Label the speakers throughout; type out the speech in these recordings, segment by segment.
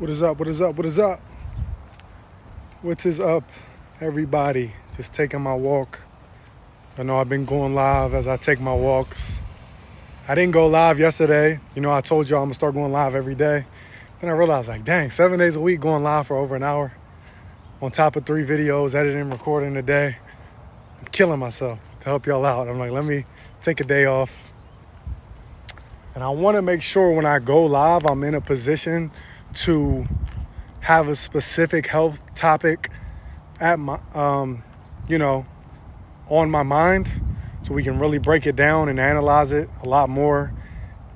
Speaker 1: What is up? What is up? What is up? What is up, everybody? Just taking my walk. I know I've been going live as I take my walks. I didn't go live yesterday. You know, I told y'all I'm gonna start going live every day. Then I realized, like, dang, 7 days a week going live for over an hour on top of 3 videos, editing, recording a day. I'm killing myself to help y'all out. I'm like, let me take a day off. And I want to make sure when I go live, I'm in a position to have a specific health topic at my, on my mind, so we can really break it down and analyze it a lot more,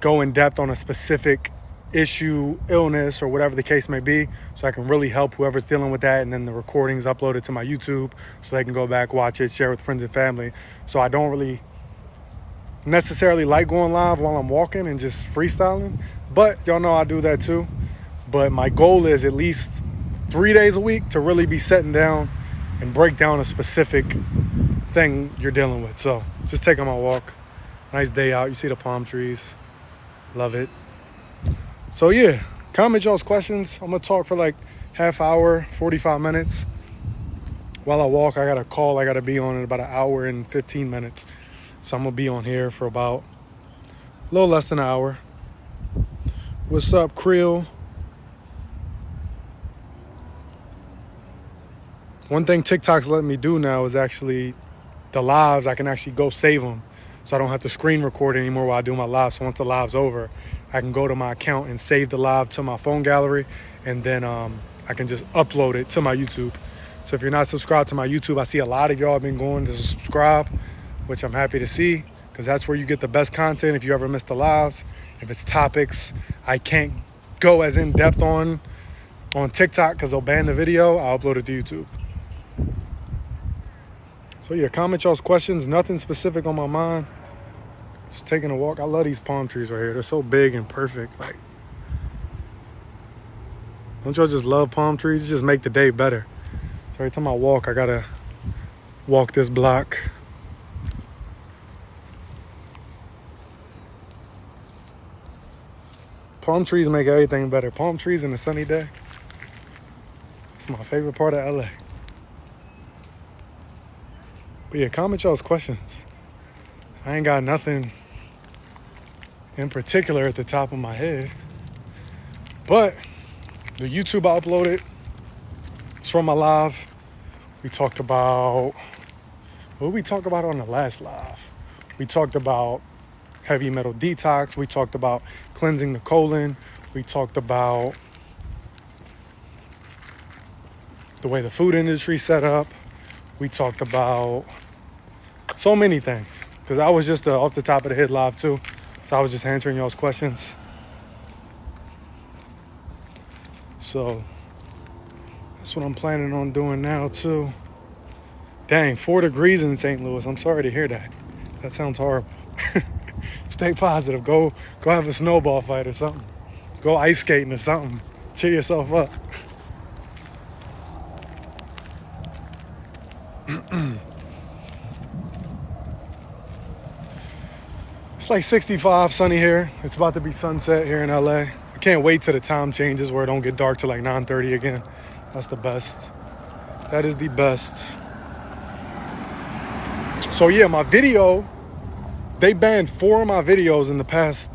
Speaker 1: go in depth on a specific issue, illness, or whatever the case may be, so I can really help whoever's dealing with that. And then the recordings uploaded to my YouTube so they can go back, watch it, share with friends and family. So I don't really necessarily like going live while I'm walking and just freestyling, but y'all know I do that too. But my goal is at least 3 days a week to really be sitting down and break down a specific thing you're dealing with. So just taking my walk. Nice day out. You see the palm trees. Love it. So yeah, comment y'all's questions. I'm going to talk for like half hour, 45 minutes. While I walk, I got a call I got to be on in about an hour and 15 minutes. So I'm going to be on here for about a little less than an hour. What's up, Creel? One thing TikTok's letting me do now is actually the lives, I can actually go save them. So I don't have to screen record anymore while I do my live. So once the live's over, I can go to my account and save the live to my phone gallery. And then I can just upload it to my YouTube. So if you're not subscribed to my YouTube, I see a lot of y'all have been going to subscribe, which I'm happy to see, because that's where you get the best content if you ever miss the lives. If it's topics I can't go as in depth on TikTok because they'll ban the video, I'll upload it to YouTube. So yeah, comment y'all's questions. Nothing specific on my mind. Just taking a walk. I love these palm trees right here. They're so big and perfect. Like, don't y'all just love palm trees? It just make the day better. So every time I walk, I gotta walk this block. Palm trees make everything better. Palm trees in a sunny day. It's my favorite part of LA. But yeah, comment y'all's questions. I ain't got nothing in particular at the top of my head. But the YouTube I uploaded, it's from my live. We talked about, what did we talk about on the last live? We talked about heavy metal detox. We talked about cleansing the colon. We talked about the way the food industry set up. We talked about so many things, because I was just off the top of the head live too. So I was just answering y'all's questions. So that's what I'm planning on doing now too. Dang, 4 degrees in St. Louis. I'm sorry to hear that. That sounds horrible. Stay positive. Go have a snowball fight or something. Go ice skating or something. Cheer yourself up. It's like 65, sunny here. It's about to be sunset here in LA. I can't wait till the time changes where it don't get dark till like 9:30 again. That's the best. That is the best. So yeah, my video, they banned 4 of my videos in the past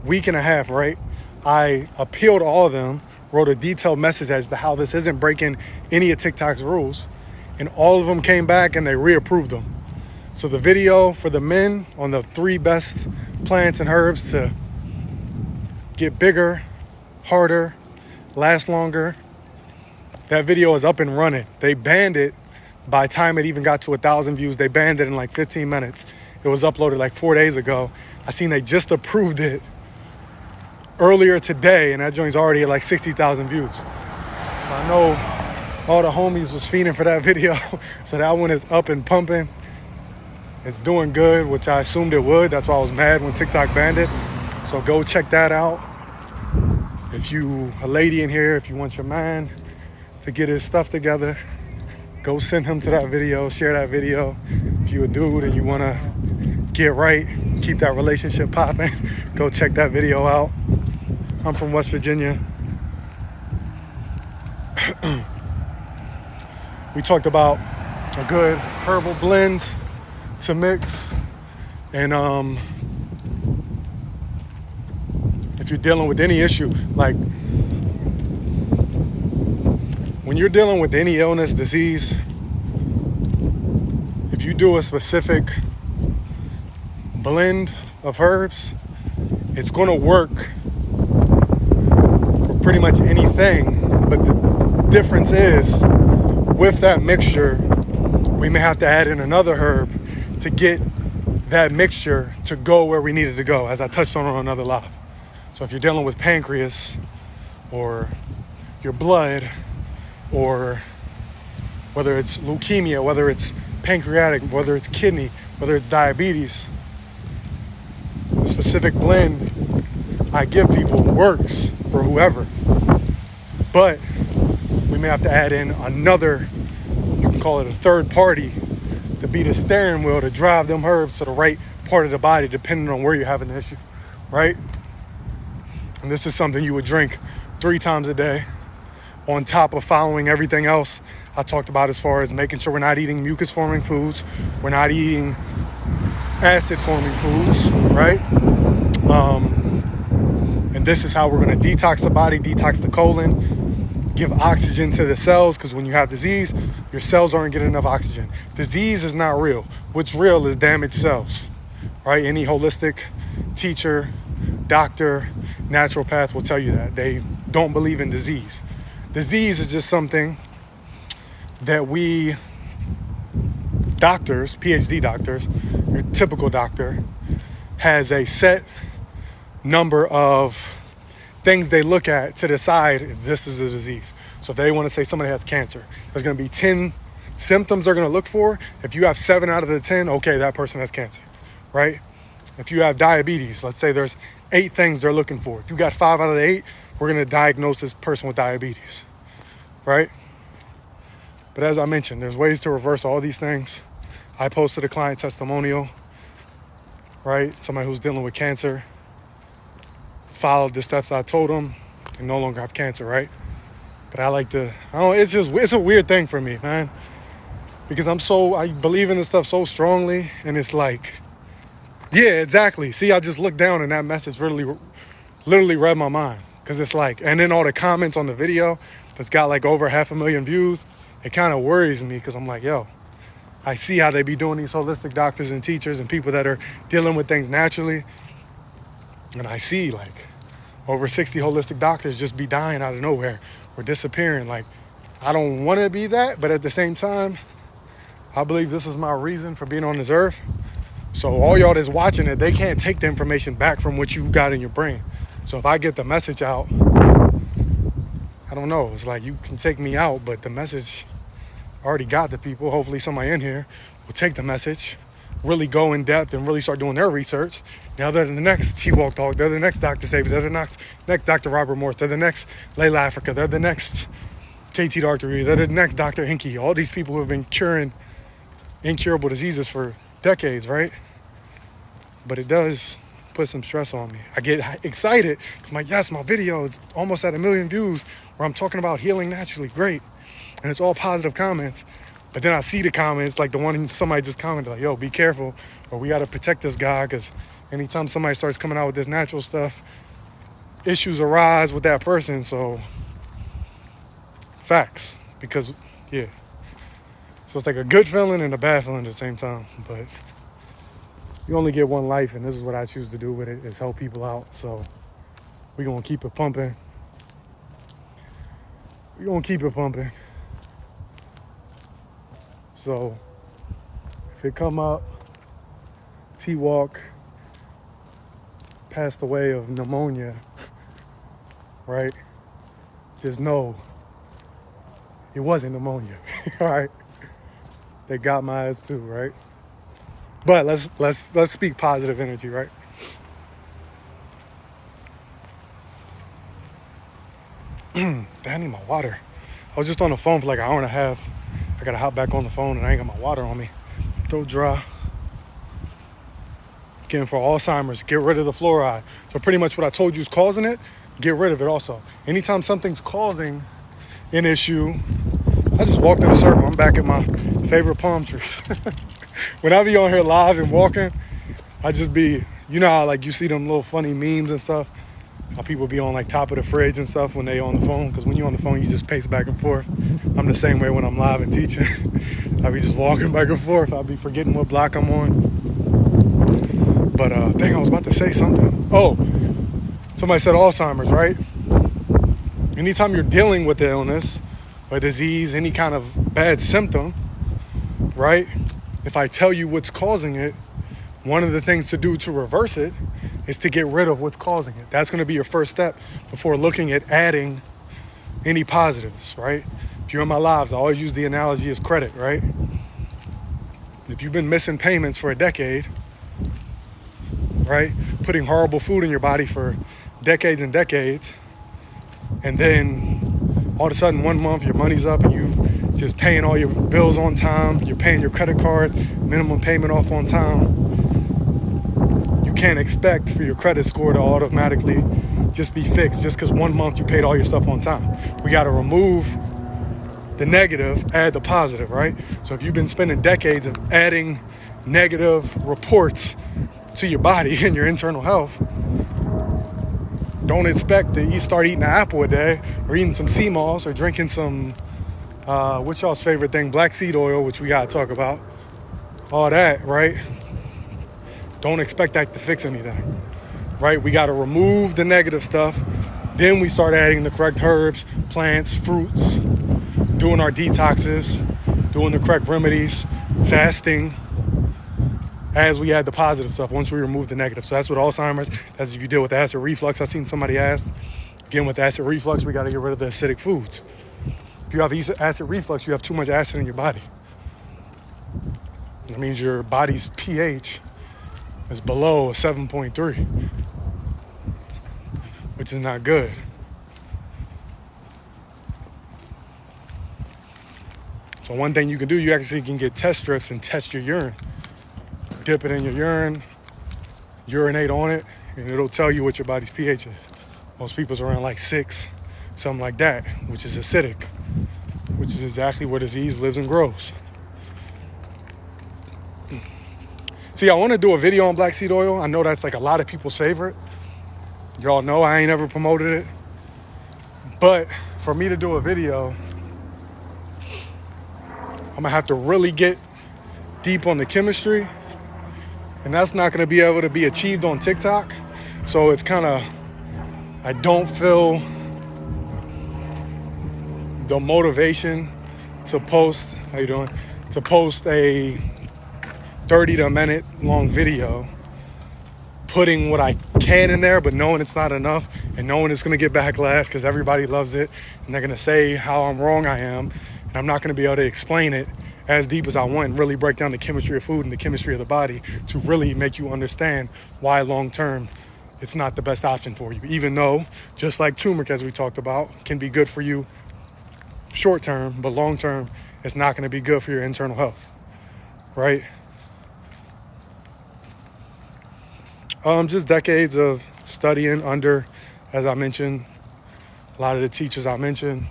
Speaker 1: week and a half, right? I appealed all of them, wrote a detailed message as to how this isn't breaking any of TikTok's rules. And all of them came back and they reapproved them. So the video for the men on the 3 best plants and herbs to get bigger, harder, last longer, that video is up and running. They banned it by the time it even got to 1,000 views. They banned it in like 15 minutes. It was uploaded like 4 days ago. I seen they just approved it earlier today, and that joint's already at like 60,000 views. So I know all the homies was fiending for that video. So that one is up and pumping. It's doing good, which I assumed it would. That's why I was mad when TikTok banned it. So go check that out. If you a lady in here, if you want your man to get his stuff together, go send him to that video, share that video. If you a dude and you want to get right, keep that relationship popping, go check that video out. I'm from West Virginia. We talked about a good herbal blend to mix. And if you're dealing with any issue, like when you're dealing with any illness, disease, if you do a specific blend of herbs, it's going to work for pretty much anything. But the difference is, with that mixture, we may have to add in another herb to get that mixture to go where we need it to go, as I touched on another live. So if you're dealing with pancreas or your blood, or whether it's leukemia, whether it's pancreatic, whether it's kidney, whether it's diabetes, the specific blend I give people works for whoever. But we may have to add in another, you can call it a third party, to be the steering wheel to drive them herbs to the right part of the body, depending on where you're having the issue, right? And this is something you would drink 3 times a day, on top of following everything else I talked about, as far as making sure we're not eating mucus-forming foods, we're not eating acid-forming foods, right? And this is how we're going to detox the body, detox the colon, give oxygen to the cells, because when you have disease, your cells aren't getting enough oxygen. Disease is not real. What's real is damaged cells, right? Any holistic teacher, doctor, naturopath will tell you that. They don't believe in disease. Disease is just something that we doctors, PhD doctors, your typical doctor, has a set number of things they look at to decide if this is a disease. So if they want to say somebody has cancer, there's going to be 10 symptoms they're going to look for. If you have 7 out of the 10, okay, that person has cancer, right? If you have diabetes, let's say there's 8 things they're looking for. If you got 5 out of the 8, we're going to diagnose this person with diabetes, right? But as I mentioned, there's ways to reverse all these things. I posted a client testimonial, right? Somebody who's dealing with cancer, followed the steps I told them, and no longer have cancer, right? But I like to, it's a weird thing for me, man. Because I believe in this stuff so strongly, and it's like, yeah, exactly. See, I just looked down and that message literally read my mind. Because it's like, and then all the comments on the video that's got like over 500,000 views, it kind of worries me, because I'm like, yo, I see how they be doing, these holistic doctors and teachers and people that are dealing with things naturally. And I see like over 60 holistic doctors just be dying out of nowhere or disappearing. Like, I don't want to be that, but at the same time, I believe this is my reason for being on this earth. So all y'all that's watching it, they can't take the information back from what you got in your brain. So if I get the message out, I don't know, it's like you can take me out, but the message already got to people. Hopefully somebody in here will take the message, really go in depth and really start doing their research. Now they're the next T-Walk Dog, they're the next Dr. Sabi, they're the next Dr. Robert Morse, they're the next Layla Africa, they're the next KT Dr. Reed, they're the next Dr. Hinkie. All these people who have been curing incurable diseases for decades, right? But it does put some stress on me. I get excited. I'm like, yes, my video is almost at 1 million views where I'm talking about healing naturally. Great. And it's all positive comments. But then I see the comments, like the one somebody just commented, like, yo, be careful, or we got to protect this guy, because anytime somebody starts coming out with this natural stuff, issues arise with that person. So facts, because yeah. So it's like a good feeling and a bad feeling at the same time. But you only get one life, and this is what I choose to do with it, is help people out. So we're going to keep it pumping. We're going to keep it pumping. So if it come up, T-Walk passed away of pneumonia, right? Just know it wasn't pneumonia, all right? They got my ass too, right? But let's speak positive energy, right? I need my water. I was just on the phone for like an hour and a half. I gotta hop back on the phone and I ain't got my water on me. Throat dry. Again, for Alzheimer's, get rid of the fluoride. So pretty much what I told you is causing it, get rid of it also. Anytime something's causing an issue, I just walked in a circle. I'm back at my favorite palm trees. When I be on here live and walking, I just be, you know how like you see them little funny memes and stuff, how people be on like top of the fridge and stuff when they on the phone, because when you're on the phone you just pace back and forth. I'm the same way when I'm live and teaching. I be just walking back and forth. I'll be forgetting what block I'm on. But dang, I was about to say something. Oh, somebody said Alzheimer's, right? Anytime you're dealing with the illness or disease, any kind of bad symptom, right? If I tell you what's causing it, one of the things to do to reverse it is to get rid of what's causing it. That's going to be your first step before looking at adding any positives, right? If you're in my lives, I always use the analogy as credit, right? If you've been missing payments for a decade, right? Putting horrible food in your body for decades and decades, and then all of a sudden 1 month your money's up and you just paying all your bills on time, you're paying your credit card minimum payment off on time, you can't expect for your credit score to automatically just be fixed just because 1 month you paid all your stuff on time. We got to remove the negative, add the positive, right? So if you've been spending decades of adding negative reports to your body and your internal health, don't expect to start eating an apple a day or eating some sea moss or drinking some, what's y'all's favorite thing? Black seed oil, which we got to talk about. All that, right? Don't expect that to fix anything, right? We got to remove the negative stuff. Then we start adding the correct herbs, plants, fruits, doing our detoxes, doing the correct remedies, fasting, as we add the positive stuff once we remove the negative. So that's what Alzheimer's, that's if you deal with acid reflux. I've seen somebody ask, again, with acid reflux, we got to get rid of the acidic foods. If you have acid reflux, you have too much acid in your body. That means your body's pH is below 7.3, which is not good. So one thing you can do, you actually can get test strips and test your urine. Dip it in your urine, urinate on it, and it'll tell you what your body's pH is. Most people's around like 6, something like that, which is acidic, which is exactly where disease lives and grows. See, I want to do a video on black seed oil. I know that's like a lot of people's favorite. Y'all know I ain't ever promoted it. But for me to do a video, I'm gonna have to really get deep on the chemistry, and that's not gonna be able to be achieved on TikTok. So it's kind of, I don't feel the motivation to post, how you doing? To post a 30 to a minute long video, putting what I can in there, but knowing it's not enough and knowing it's gonna get backlash because everybody loves it and they're gonna say how I'm wrong I am. And I'm not gonna be able to explain it as deep as I want and really break down the chemistry of food and the chemistry of the body to really make you understand why long-term it's not the best option for you. Even though, just like turmeric, as we talked about, can be good for you short-term, but long-term, it's not gonna be good for your internal health, right? Just decades of studying under, as I mentioned, a lot of the teachers I mentioned.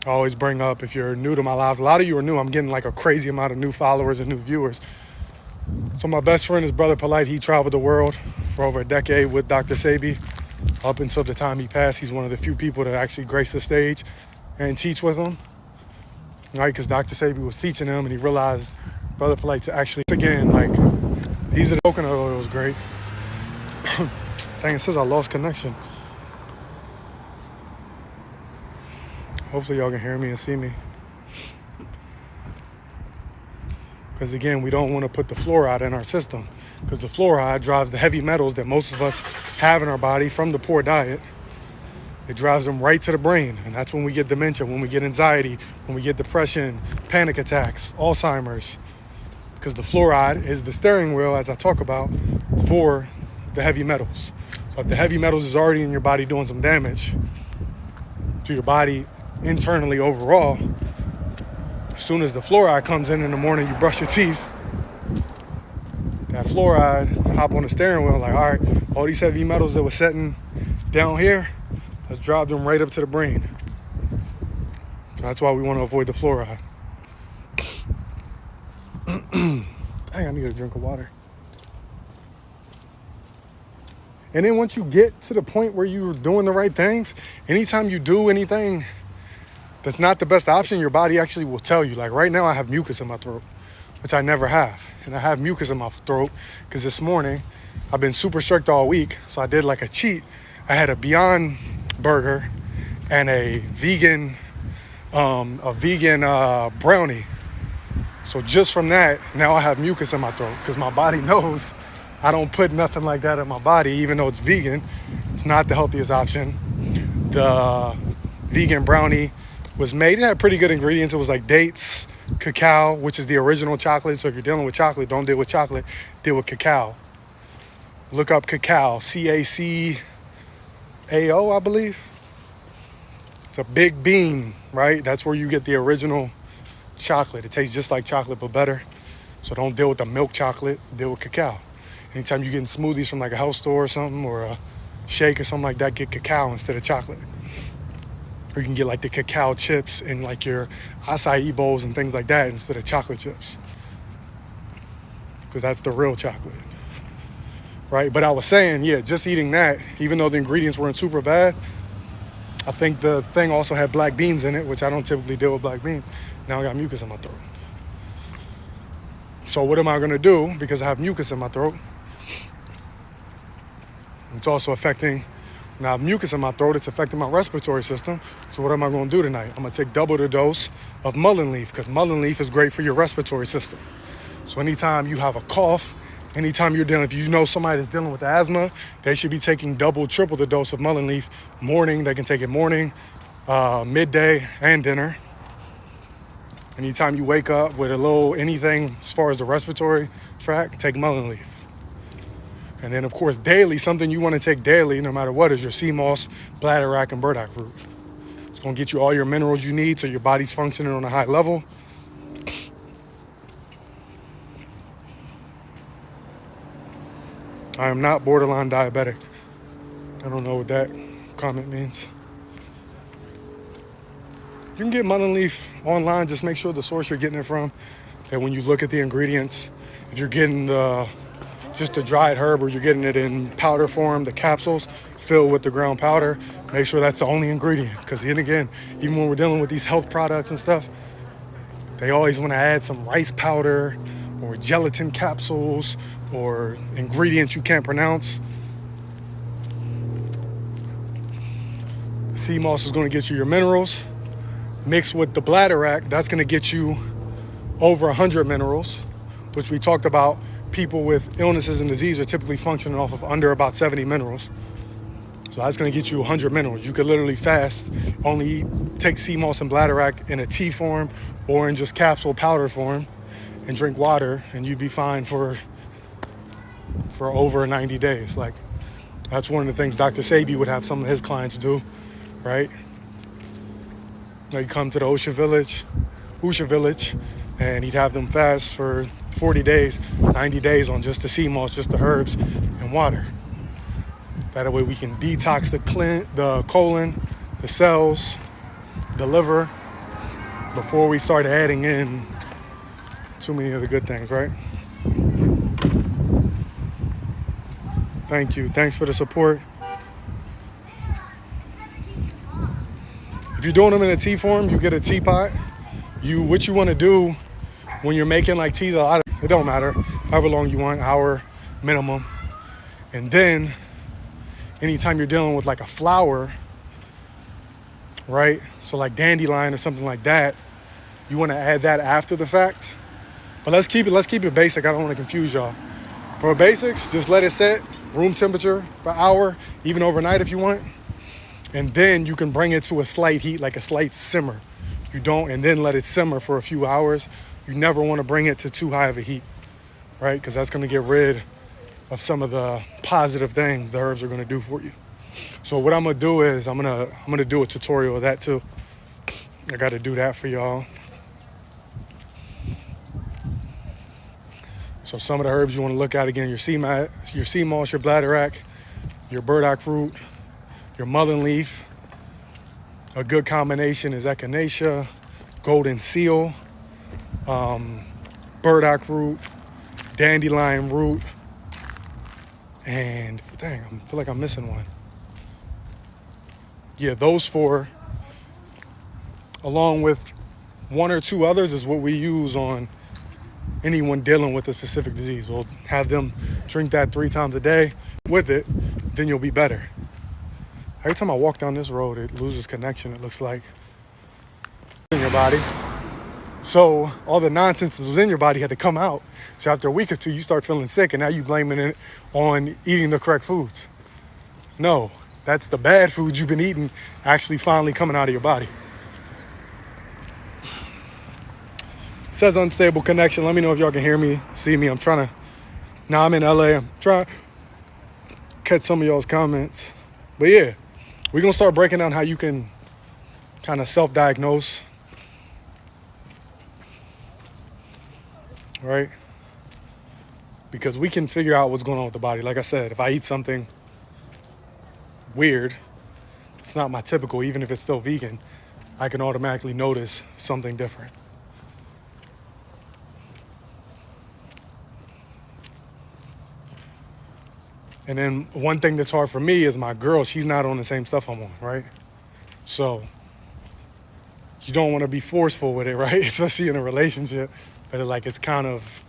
Speaker 1: I always bring up, if you're new to my lives, a lot of you are new. I'm getting like a crazy amount of new followers and new viewers. So my best friend is Brother Polite. He traveled the world for over a decade with Dr. Sebi. Up until the time he passed, he's one of the few people to actually grace the stage and teach with him, right? Because Dr. Sebi was teaching him and he realized Brother Polite to actually, again, like, these are the coconut oil was great. Dang, it says I lost connection. Hopefully y'all can hear me and see me. Because again, we don't want to put the fluoride in our system, because the fluoride drives the heavy metals that most of us have in our body from the poor diet. It drives them right to the brain, and that's when we get dementia, when we get anxiety, when we get depression, panic attacks, Alzheimer's, because the fluoride is the steering wheel, as I talk about, for the heavy metals. So if the heavy metals is already in your body doing some damage to your body internally overall, as soon as the fluoride comes in the morning, you brush your teeth, that fluoride hop on the steering wheel, like, all right, all these heavy metals that were sitting down here, Let's drive them right up to the brain. So that's why we want to avoid the fluoride. Dang, I need a drink of water. And then once you get to the point where you're doing the right things, anytime you do anything that's not the best option, your body actually will tell you. Like right now I have mucus in my throat, which I never have. And I have mucus in my throat because this morning I've been super strict all week. So I did like a cheat. I had a Beyond Burger and a vegan brownie. So just from that, now I have mucus in my throat because my body knows I don't put nothing like that in my body, even though it's vegan. It's not the healthiest option. The vegan brownie was made, it had pretty good ingredients. It was like dates, cacao, which is the original chocolate. So if you're dealing with chocolate, don't deal with chocolate, deal with cacao. Look up cacao, C-A-C-A-O, I believe. It's a big bean, right? That's where you get the original chocolate. It tastes just like chocolate, but better. So don't deal with the milk chocolate, deal with cacao. Anytime you're getting smoothies from like a health store or something, or a shake or something like that, get cacao instead of chocolate. Or you can get like the cacao chips in like your acai bowls and things like that instead of chocolate chips. Because that's the real chocolate. Right? But I was saying, yeah, just eating that, even though the ingredients weren't super bad, I think the thing also had black beans in it, which I don't typically deal with black beans. Now I got mucus in my throat. So what am I gonna do? Because I have mucus in my throat. It's also affecting, when I have mucus in my throat, it's affecting my respiratory system. So what am I gonna do tonight? I'm gonna take double the dose of mullein leaf, because mullein leaf is great for your respiratory system. So anytime you have a cough, anytime you're dealing, if you know somebody that's dealing with asthma, they should be taking double, triple the dose of mullein leaf. Morning, they can take it morning, midday, and dinner. Anytime you wake up with a little anything as far as the respiratory tract, take mullein leaf. And then, of course, daily, something you want to take daily, no matter what, is your sea moss, bladderwrack, and burdock root. It's going to get you all your minerals you need so your body's functioning on a high level. I am not borderline diabetic. I don't know what that comment means. You can get mullein leaf online. Just make sure the source you're getting it from, that when you look at the ingredients, if you're getting just the dried herb or you're getting it in powder form, the capsules filled with the ground powder, make sure that's the only ingredient. Because then again, even when we're dealing with these health products and stuff, they always want to add some rice powder or gelatin capsules or ingredients you can't pronounce. Sea moss is going to get you your minerals. Mixed with the bladderwrack, that's going to get you over 100 minerals, which we talked about. People with illnesses and disease are typically functioning off of under about 70 minerals. So that's going to get you 100 minerals. You could literally fast, only take sea moss and bladderwrack in a tea form or in just capsule powder form and drink water, and you'd be fine for over 90 days. Like, that's one of the things Dr. Sebi would have some of his clients do, right? Like, he'd come to the Usha Village, and he'd have them fast for 40 days, 90 days on just the sea moss, just the herbs and water. That way we can detox the colon, the cells, the liver, before we start adding in too many of the good things, right? Thank you. Thanks for the support. If you're doing them in a tea form, you get a teapot. What you want to do when you're making like teas, it don't matter, however long you want, hour minimum. And then anytime you're dealing with like a flower, right? So like dandelion or something like that, you want to add that after the fact. But let's keep it basic. I don't want to confuse y'all. For basics, just let it set, room temperature for an hour, even overnight if you want. And then you can bring it to a slight heat, like a slight simmer. And then let it simmer for a few hours. You never want to bring it to too high of a heat, right? Because that's going to get rid of some of the positive things the herbs are going to do for you. So what I'm going to do is I'm going to do a tutorial of that too. I got to do that for y'all. So some of the herbs you want to look at, again, your sea moss, your bladderwrack, your burdock root, your mullein leaf, A good combination is echinacea, golden seal, burdock root, dandelion root, and dang, I feel like I'm missing one. Yeah, those 4, along with 1 or 2 others, is what we use on anyone dealing with a specific disease. We'll have them drink that 3 times a day with it, then you'll be better. Every time I walk down this road, it loses connection, it looks like, in your body. So all the nonsense that was in your body had to come out. So after a week or 2, you start feeling sick, and now you're blaming it on eating the correct foods. No, that's the bad foods you've been eating actually finally coming out of your body. It says unstable connection. Let me know if y'all can hear me, see me. Now I'm in LA. I'm trying to catch some of y'all's comments. But yeah, we're going to start breaking down how you can kind of self-diagnose. Right? Because we can figure out what's going on with the body. Like I said, if I eat something weird, it's not my typical, even if it's still vegan, I can automatically notice something different. And then one thing that's hard for me is my girl, she's not on the same stuff I'm on, right? So you don't want to be forceful with it, right? Especially in a relationship. But it's kind of,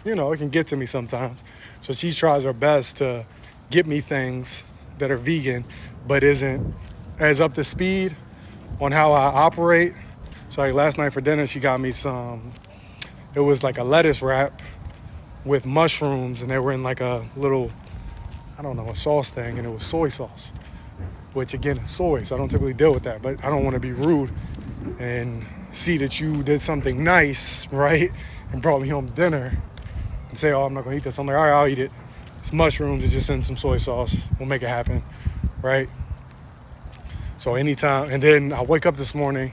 Speaker 1: it can get to me sometimes. So she tries her best to get me things that are vegan, but isn't as up to speed on how I operate. So last night for dinner, she got me it was like a lettuce wrap with mushrooms, and they were in like a little, a sauce thing, and it was soy sauce, which again is soy, so I don't typically deal with that, but I don't want to be rude and see that you did something nice, right, and brought me home dinner and say, oh, I'm not going to eat this. I'm like, all right, I'll eat it. It's mushrooms, it's just in some soy sauce. We'll make it happen, right? So anytime, and then I wake up this morning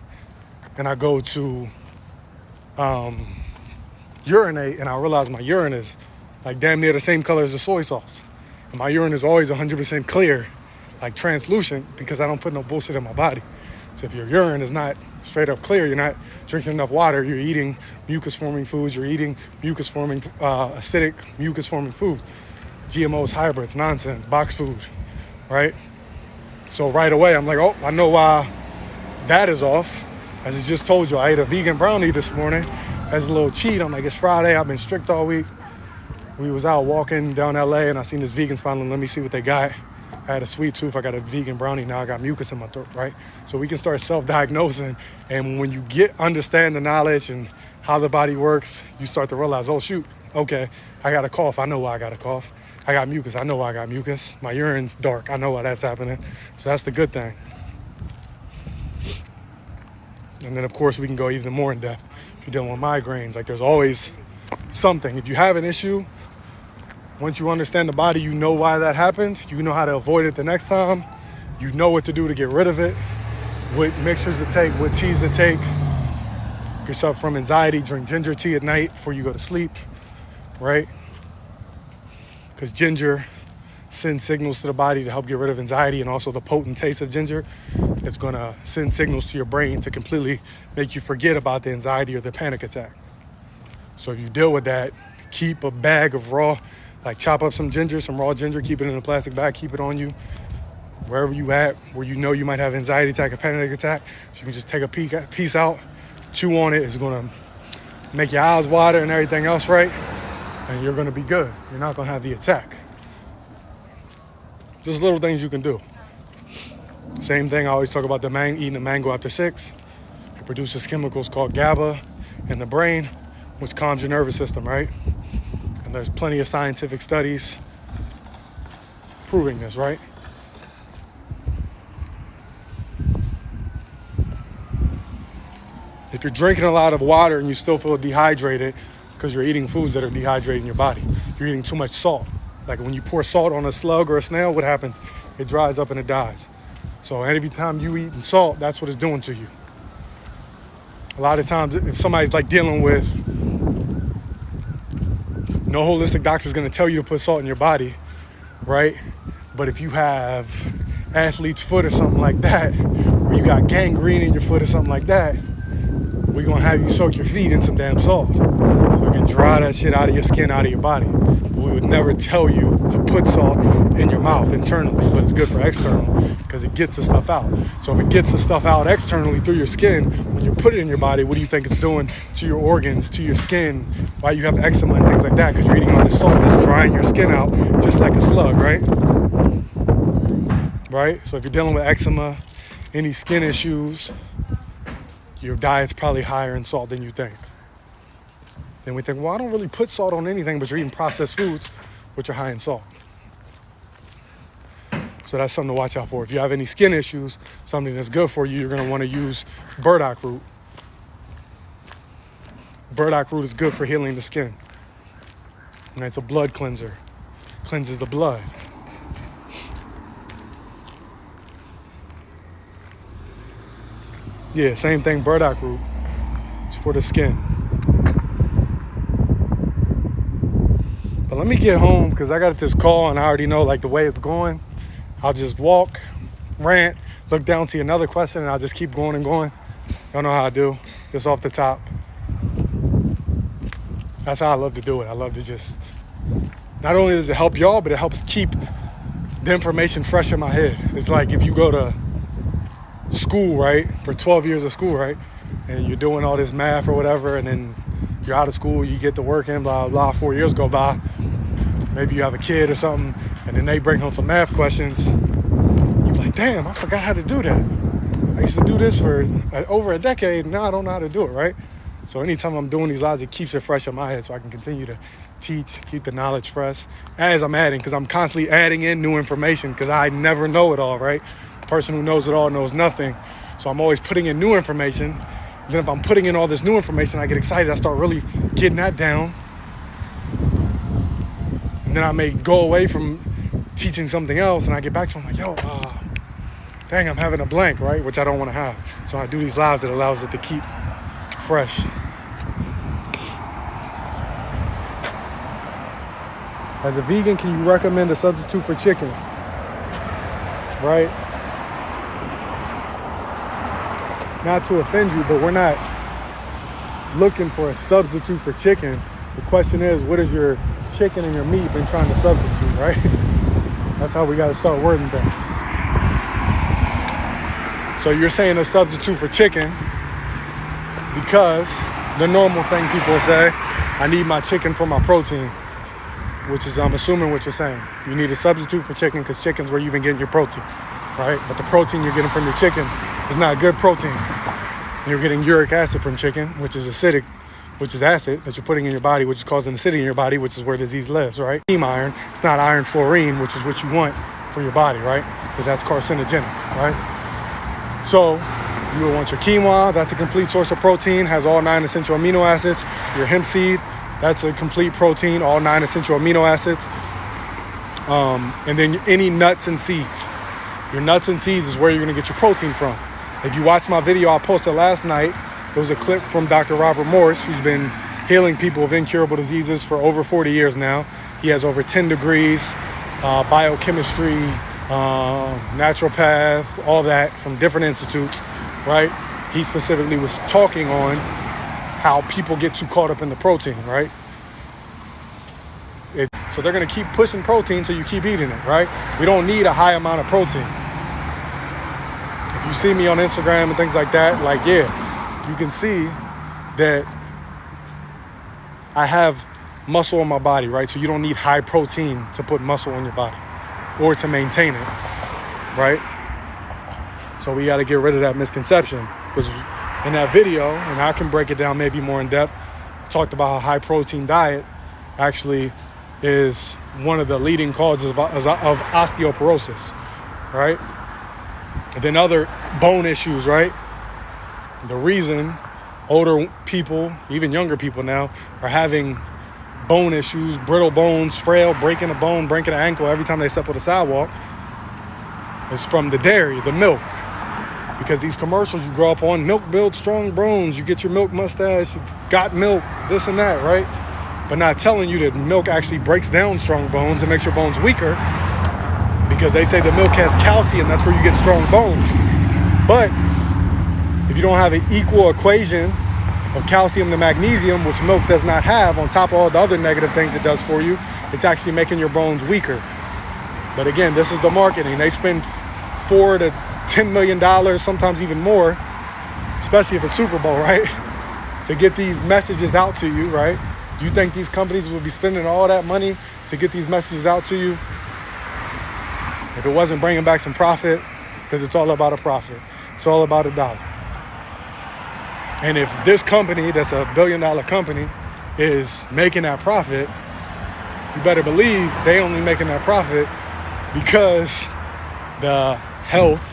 Speaker 1: and I go to urinate, and I realize my urine is like damn near the same color as the soy sauce. And my urine is always 100% clear, like translucent, because I don't put no bullshit in my body. So if your urine is not straight up clear, you're not drinking enough water, you're eating mucus-forming foods, you're eating mucus-forming, acidic mucus-forming food. GMOs, hybrids, nonsense, box food, right? So right away, I'm like, oh, I know why that is off. As I just told you, I ate a vegan brownie this morning as a little cheat. I'm like, it's Friday, I've been strict all week. We was out walking down LA, and I seen this vegan spot, and let me see what they got. I had a sweet tooth, I got a vegan brownie, now I got mucus in my throat, right? So we can start self-diagnosing, and when you understand the knowledge and how the body works, you start to realize, oh shoot, okay, I got a cough, I know why I got a cough. I got mucus, I know why I got mucus. My urine's dark, I know why that's happening. So that's the good thing. And then of course we can go even more in depth. If you're dealing with migraines, like there's always something. If you have an issue, once you understand the body, you know why that happened. You know how to avoid it the next time. You know what to do to get rid of it. What mixtures to take, what teas to take. If you're suffering from anxiety, drink ginger tea at night before you go to sleep, right? Because ginger sends signals to the body to help get rid of anxiety, and also the potent taste of ginger. It's gonna send signals to your brain to completely make you forget about the anxiety or the panic attack. So if you deal with that, keep a bag of raw, like chop up some ginger, some raw ginger, keep it in a plastic bag, keep it on you, wherever you at, where you know you might have anxiety attack or panic attack. So you can just take a piece out, chew on it. It's gonna make your eyes water and everything else right, and you're gonna be good. You're not gonna have the attack. Just little things you can do. Same thing, I always talk about eating a mango after 6. It produces chemicals called GABA in the brain, which calms your nervous system, right? And there's plenty of scientific studies proving this, right? If you're drinking a lot of water and you still feel dehydrated because you're eating foods that are dehydrating your body, you're eating too much salt. Like when you pour salt on a slug or a snail, what happens? It dries up and it dies. So every time you eat salt, that's what it's doing to you. A lot of times, if somebody's like dealing with, no holistic doctor is going to tell you to put salt in your body, right? But if you have athlete's foot or something like that, or or you got gangrene in your foot or something like that, we're going to have you soak your feet in some damn salt so it can dry that shit out of your skin, out of your body. But we would never tell you to put salt in your mouth internally, but it's good for external because it gets the stuff out. So if it gets the stuff out externally through your skin, when you put it in your body, what do you think it's doing to your organs, to your skin, why you have eczema and things like that? Because you're eating all this salt that's drying your skin out just like a slug, right? Right? So if you're dealing with eczema, any skin issues, your diet's probably higher in salt than you think. Then we think, well, I don't really put salt on anything, but you're eating processed foods, which are high in salt. So that's something to watch out for. If you have any skin issues, something that's good for you, you're going to want to use burdock root. Burdock root is good for healing the skin. And it's a blood cleanser. Cleanses the blood. Yeah, same thing, burdock root. It's for the skin. But let me get home because I got this call and I already know like the way it's going. I'll just walk, rant, look down, see another question, and I'll just keep going and going. Y'all know how I do, just off the top. That's how I love to do it. I love to just, not only does it help y'all, but it helps keep the information fresh in my head. It's like if you go to school, right, for 12 years of school, right, and you're doing all this math or whatever, and then you're out of school, you get to work in, blah, blah, 4 years go by, maybe you have a kid or something, and then they bring home some math questions, you're like, damn, I forgot how to do that. I used to do this for over a decade, now I don't know how to do it, right? So anytime I'm doing these lives, it keeps it fresh in my head so I can continue to teach, keep the knowledge fresh as I'm adding, because I'm constantly adding in new information because I never know it all, right? Person who knows it all knows nothing. So I'm always putting in new information. Then if I'm putting in all this new information, I get excited. I start really getting that down. And then I may go away from teaching something else and I get back to it, I'm like, yo, dang, I'm having a blank, right? Which I don't want to have. So I do these lives that allows it to keep fresh. As a vegan, can you recommend a substitute for chicken? Right? Not to offend you, but we're not looking for a substitute for chicken. The question is, what is your chicken and your meat been trying to substitute, right? That's how we got to start wording things. So you're saying a substitute for chicken because the normal thing people say, I need my chicken for my protein, which is, I'm assuming what you're saying. You need a substitute for chicken because chicken's where you've been getting your protein, right? But the protein you're getting from your chicken is not good protein. You're getting uric acid from chicken, which is acidic, which is acid that you're putting in your body, which is causing acidity in your body, which is where disease lives, right? Iron, it's not iron fluorine, which is what you want for your body, right? Because that's carcinogenic, right? So you will want your quinoa, that's a complete source of protein, has all 9 essential amino acids. Your hemp seed, that's a complete protein, all 9 essential amino acids. And then any nuts and seeds. Your nuts and seeds is where you're gonna get your protein from. If you watch my video I posted last night, it was a clip from Dr. Robert Morris, who's been healing people of incurable diseases for over 40 years now. He has over 10 degrees, biochemistry, naturopath, all that from different institutes, right? He specifically was talking on how people get too caught up in the protein, right? So they're gonna keep pushing protein so you keep eating it, right? We don't need a high amount of protein. If you see me on Instagram and things like that, like, yeah, you can see that I have muscle in my body, right? So you don't need high protein to put muscle in your body or to maintain it, right? So we got to get rid of that misconception, because in that video, and I can break it down maybe more in depth, talked about how high protein diet actually is one of the leading causes of osteoporosis, right? And then other bone issues, right? The reason older people, even younger people now, are having bone issues, brittle bones, frail, breaking a bone, breaking an ankle every time they step on the sidewalk is from the dairy, the milk. Because these commercials you grow up on, milk builds strong bones, you get your milk mustache, it's got milk, this and that, right? But not telling you that milk actually breaks down strong bones and makes your bones weaker, because they say the milk has calcium, that's where you get strong bones. But if you don't have an equal equation of calcium to magnesium, which milk does not have, on top of all the other negative things it does for you, it's actually making your bones weaker. But again, this is the marketing. They spend $4 to $10 million, sometimes even more, especially if it's Super Bowl, right? To get these messages out to you, right? Do you think these companies would be spending all that money to get these messages out to you if it wasn't bringing back some profit? Because it's all about a profit. It's all about a dollar. And if this company, that's a $1 billion company, is making that profit, you better believe they only making that profit because the health,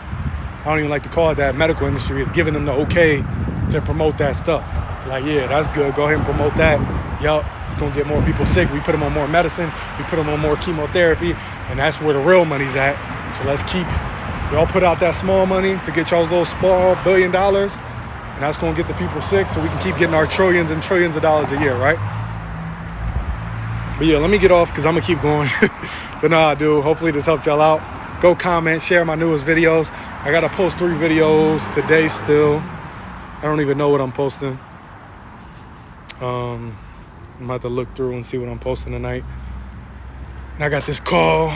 Speaker 1: I don't even like to call it that, medical industry is giving them the okay to promote that stuff. Like, yeah, that's good. Go ahead and promote that. Yup, it's going to get more people sick. We put them on more medicine. We put them on more chemotherapy. And that's where the real money's at. So let's keep, y'all put out that small money to get y'all's little small $1 billion. And that's going to get the people sick so we can keep getting our trillions and trillions of dollars a year, right? But yeah, let me get off because I'm going to keep going. But no, I do. Hopefully this helped y'all out. Go comment, share my newest videos. I got to post 3 videos today still. I don't even know what I'm posting. I'm about to look through and see what I'm posting tonight. And I got this call.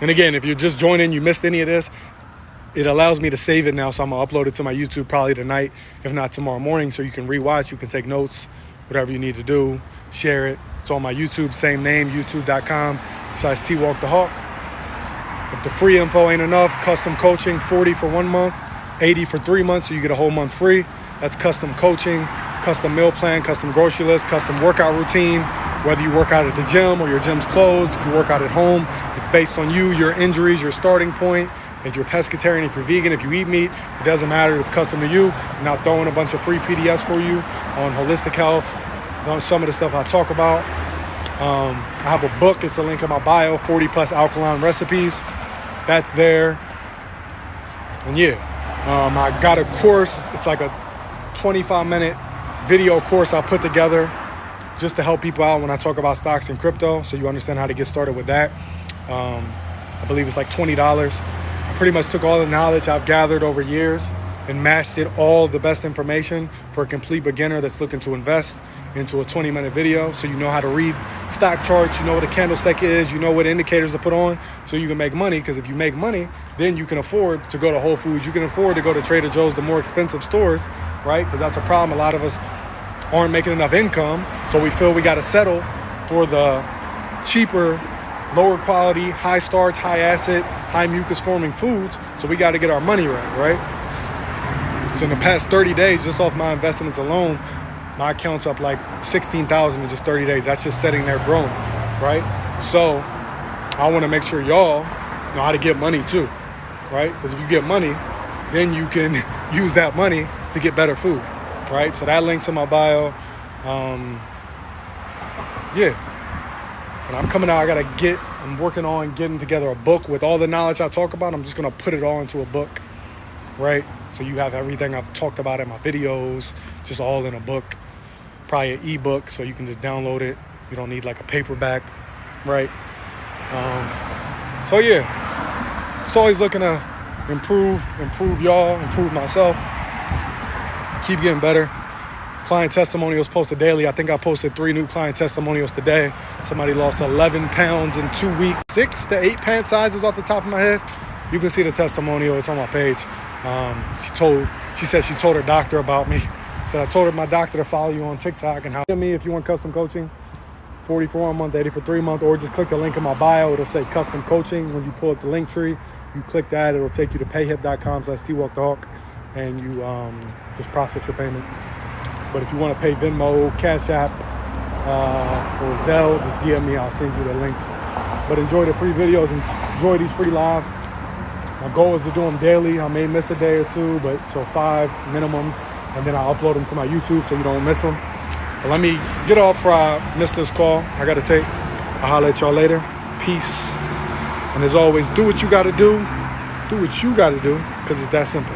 Speaker 1: And again, if you're just joining, you missed any of this, it allows me to save it now. So I'm going to upload it to my YouTube probably tonight, if not tomorrow morning. So you can rewatch, you can take notes, whatever you need to do, share it. It's on my YouTube, same name, youtube.com/TWalkTheHawk. If the free info ain't enough, custom coaching, $40 for 1 month, $80 for 3 months, so you get a whole month free. That's custom coaching, custom meal plan, custom grocery list, custom workout routine. Whether you work out at the gym or your gym's closed, if you work out at home, it's based on you, your injuries, your starting point. If you're pescatarian, if you're vegan, if you eat meat, it doesn't matter. It's custom to you. I'm now throwing a bunch of free PDFs for you on holistic health, on some of the stuff I talk about. I have a book. It's a link in my bio, 40 plus alkaline recipes. That's there. And yeah, I got a course. It's like a 25-minute video course I put together just to help people out when I talk about stocks and crypto, so you understand how to get started with that. I believe it's like $20. I pretty much took all the knowledge I've gathered over years and mashed it, all the best information for a complete beginner that's looking to invest, into a 20-minute video, so you know how to read stock charts, you know what a candlestick is, you know what indicators to put on, so you can make money. Because if you make money, then you can afford to go to Whole Foods, you can afford to go to Trader Joe's, the more expensive stores, right? Because that's a problem. A lot of us aren't making enough income, so we feel we got to settle for the cheaper, lower quality, high starch, high acid, high mucus forming foods. So we got to get our money right? So in the past 30 days, just off my investments alone, my account's up like 16,000 in just 30 days. That's just sitting there growing, right? So I want to make sure y'all know how to get money too, right? Because if you get money, then you can use that money to get better food, right? So that link's in my bio. Yeah. And I'm coming out, I'm working on getting together a book with all the knowledge I talk about. I'm just going to put it all into a book, right? So you have everything I've talked about in my videos, just all in a book. Probably an ebook, so you can just download it. You don't need like a paperback, right? So yeah, it's always looking to improve y'all, improve myself, keep getting better. Client testimonials posted daily. I think I posted 3 new client testimonials today. Somebody lost 11 pounds in 2 weeks. 6 to 8 pant sizes off the top of my head. You can see the testimonial. It's on my page. She said she told her doctor about me. Said I told her my doctor to follow you on TikTok and how me if you want custom coaching. 40 for 1 month, 80 for 3 months, or just click the link in my bio. It'll say custom coaching. When you pull up the link tree, you click that. It'll take you to payhip.com/TWalkTheHawk, and you just process your payment. But if you want to pay Venmo, Cash App, or Zelle, just DM me. I'll send you the links. But enjoy the free videos and enjoy these free lives. My goal is to do them daily. I may miss a day or 2, but so 5 minimum. And then I'll upload them to my YouTube so you don't miss them. But let me get off before I miss this call. I got to take. I'll holler at y'all later. Peace. And as always, do what you got to do. Do what you got to do, because it's that simple.